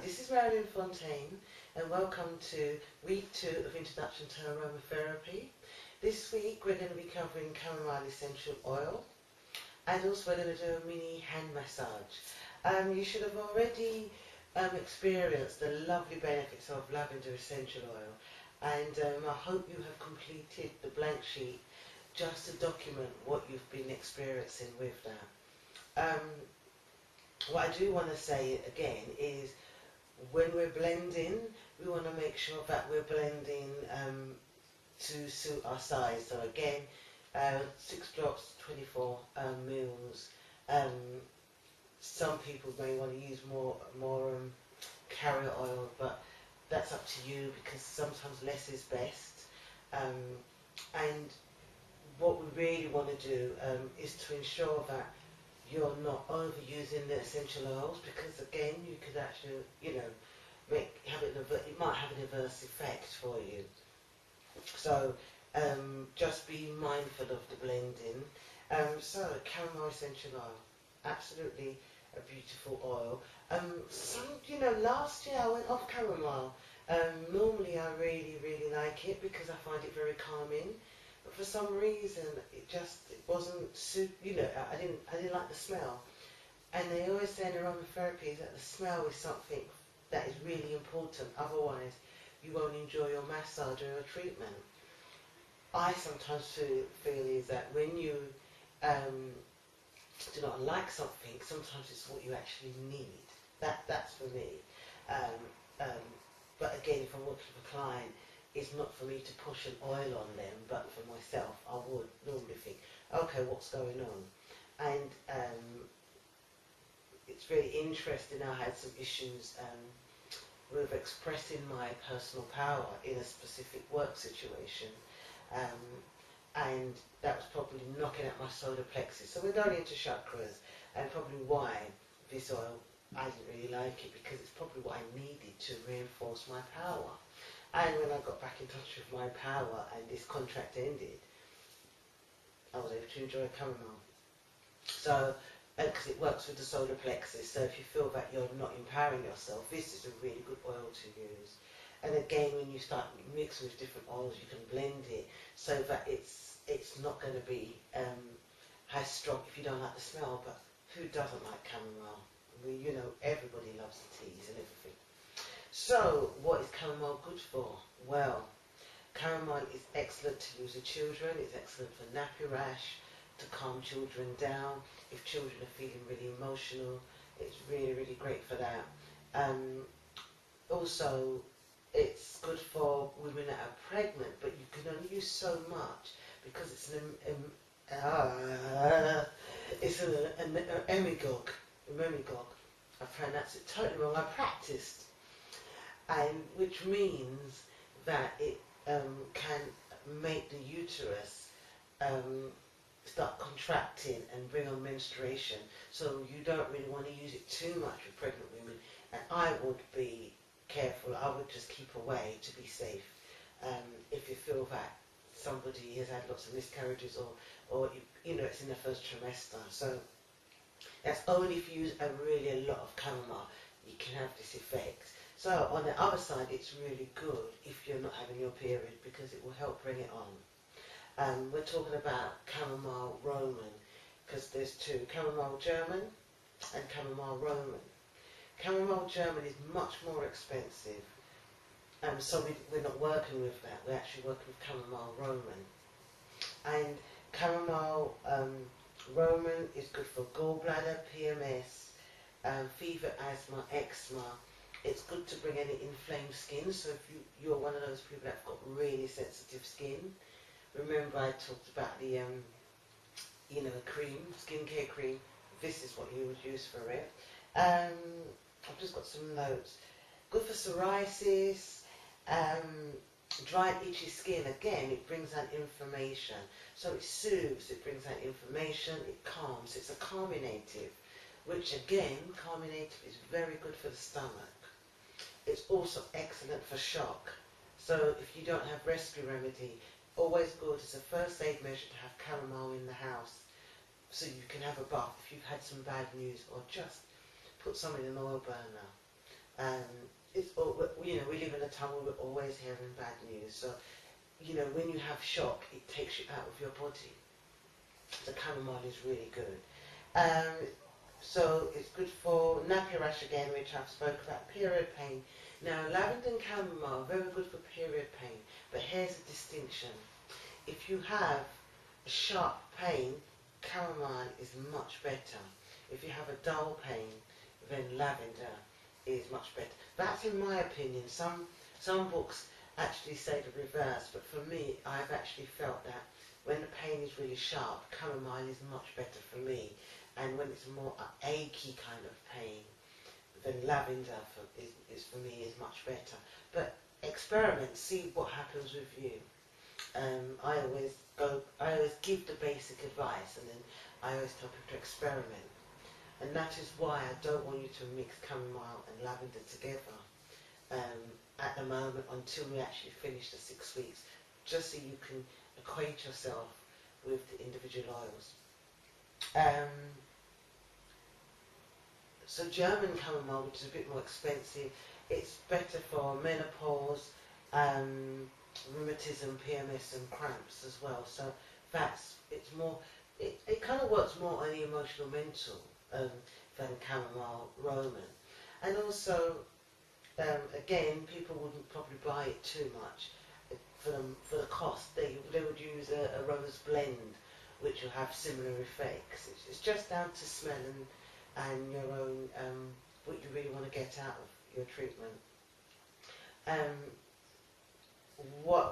This is Marilyn Fontaine and welcome to week 2 of Introduction to Aromatherapy. This week we're going to be covering chamomile essential oil and also we're going to do a mini hand massage. You should have already experienced the lovely benefits of lavender essential oil, and I hope you have completed the blank sheet just to document what you've been experiencing with that. What I do want to say again is when we're blending, we want to make sure that we're blending to suit our size. So again, 6 drops, 24 mils. Some people may want to use more carrier oil, but that's up to you because sometimes less is best. And what we really want to do is to ensure that you're not overusing the essential oils, because again you could actually, it might have an adverse effect for you. So just be mindful of the blending. So chamomile essential oil, absolutely a beautiful oil. Last year I went off chamomile. Normally I really like it because I find it very calming. But for some reason, it wasn't I didn't like the smell. And they always say in aromatherapy that the smell is something that is really important. Otherwise, you won't enjoy your massage or your treatment. I sometimes feel is that when you do not like something, sometimes it's what you actually need. That's for me. But again, if I'm working with a client, it's not for me to push an oil on them, but for myself, I would normally think, okay, what's going on? And it's really interesting. I had some issues with expressing my personal power in a specific work situation, and that was probably knocking at my solar plexus. So we're going into chakras, and probably why this oil, I didn't really like it, because it's probably what I needed to reinforce my power. And when I got back in touch with my power and this contract ended, I was able to enjoy chamomile. So, because it works with the solar plexus, so if you feel that you're not empowering yourself, this is a really good oil to use. And again, when you start mixing with different oils, you can blend it so that it's not going to be as strong if you don't like the smell. But who doesn't like chamomile? Everybody loves the teas and everything. So, what is chamomile good for? Well, chamomile is excellent to use with children. It's excellent for nappy rash, to calm children down. If children are feeling really emotional, it's really great for that. Also, it's good for women that are pregnant, but you can only use so much because it's an emmegogue. I pronounced it totally wrong. I practiced. And which means that it can make the uterus start contracting and bring on menstruation. So you don't really want to use it too much with pregnant women. And I would be careful. I would just keep away to be safe. If you feel that somebody has had lots of miscarriages or it's in the first trimester. So that's only if you use a lot of chamomile you can have this effect. So on the other side, it's really good if you're not having your period because it will help bring it on. We're talking about chamomile Roman because there's two, chamomile German and chamomile Roman. Chamomile German is much more expensive, so we're not working with that. We're actually working with chamomile Roman. And chamomile Roman is good for gallbladder, PMS, fever, asthma, eczema. It's good to bring any inflamed skin. So if you're one of those people that've got really sensitive skin, remember I talked about the cream, skincare cream. This is what you would use for it. I've just got some notes. Good for psoriasis, dry itchy skin. Again, it brings out inflammation. So it soothes, it brings out inflammation, it calms. It's a carminative, which again, carminative is very good for the stomach. It's also excellent for shock. So if you don't have rescue remedy, always good as a first aid measure to have chamomile in the house so you can have a bath if you've had some bad news, or just put some in an oil burner. Um, we live in a time where we're always hearing bad news. So, when you have shock, it takes you out of your body. The chamomile is really good. Um, so it's good for nappy rash again, which I've spoke about, period pain. Now, lavender and chamomile, very good for period pain. But here's the distinction. If you have a sharp pain, chamomile is much better. If you have a dull pain, then lavender is much better. That's in my opinion. Some books actually say the reverse, but for me, I've actually felt that when the pain is really sharp, chamomile is much better for me. And when it's more achy kind of pain, then lavender for me is much better. But experiment, see what happens with you. I always give the basic advice, and then I always tell people to experiment. And that is why I don't want you to mix chamomile and lavender together at the moment until we actually finish the 6 weeks, just so you can acquaint yourself with the individual oils. So German chamomile, which is a bit more expensive, it's better for menopause, rheumatism, PMS and cramps as well. So it kind of works more on the emotional mental than chamomile Roman. And also, again, people wouldn't probably buy it too much for the cost. They would use a rose blend, which will have similar effects. It's just down to smell and your own, what you really want to get out of your treatment.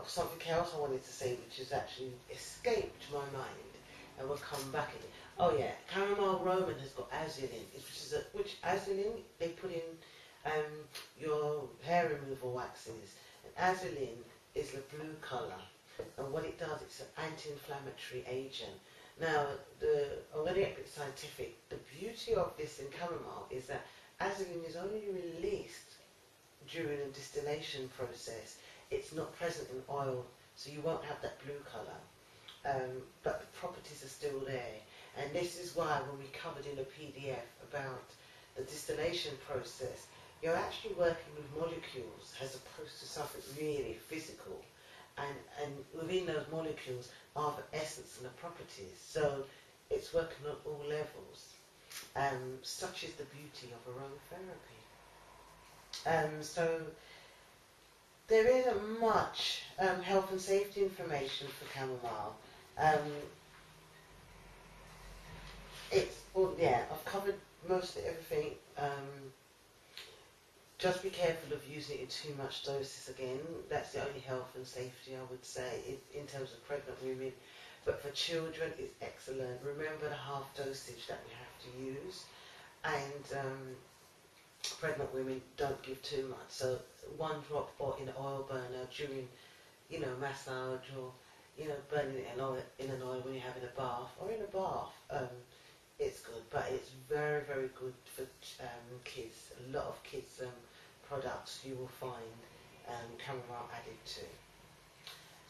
Something else I wanted to say, which has actually escaped my mind, and we'll come back at it. Oh yeah, chamomile Roman has got azulin, which azulin they put in your hair removal waxes. And azulin is the blue colour, and what it does, it's an anti-inflammatory agent. Now, I'm going to get a bit scientific. The beauty of this in chamomile is that azulin is only released during a distillation process. It's not present in oil, so you won't have that blue colour. But the properties are still there. And this is why when we covered in a PDF about the distillation process, you're actually working with molecules as opposed to something really physical. And within those molecules are the essence and the properties. So it's working on all levels. Such is the beauty of aromatherapy. So there isn't much health and safety information for chamomile. I've covered mostly everything. Just be careful of using it in too much doses again. That's the only health and safety I would say in terms of pregnant women. But for children, it's excellent. Remember the half dosage that we have to use. And pregnant women don't give too much. So 1 drop or in an oil burner during, massage or, burning it in an oil when you're having a bath or in a bath. It's good, but it's very, very good for kids. A lot of kids' products you will find chamomile added to.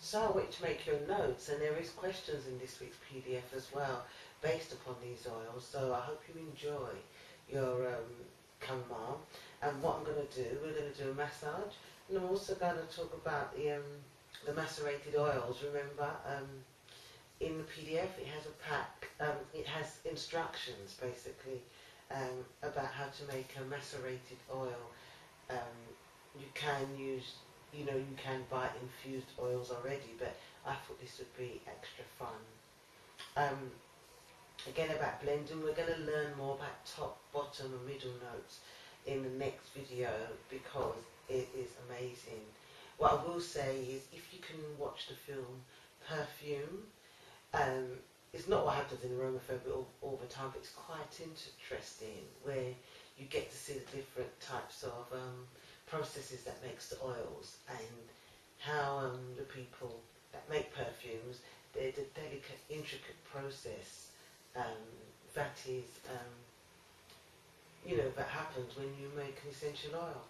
So I want you to make your notes, and there is questions in this week's PDF as well, based upon these oils. So I hope you enjoy your chamomile. And what I'm going to do, we're going to do a massage, and I'm also going to talk about the macerated oils. Remember, in the PDF it has a pack, it has instructions basically about how to make a macerated oil. You can use, you can buy infused oils already, but I thought this would be extra fun. Again, about blending, we're going to learn more about top, bottom and middle notes in the next video because it is amazing. What I will say is, if you can watch the film Perfume, it's not what happens in aromatherapy all the time, but it's quite interesting where you get to see the different types of processes that makes the oils and how the people that make perfumes, the delicate, intricate process that is, that happens when you make an essential oil.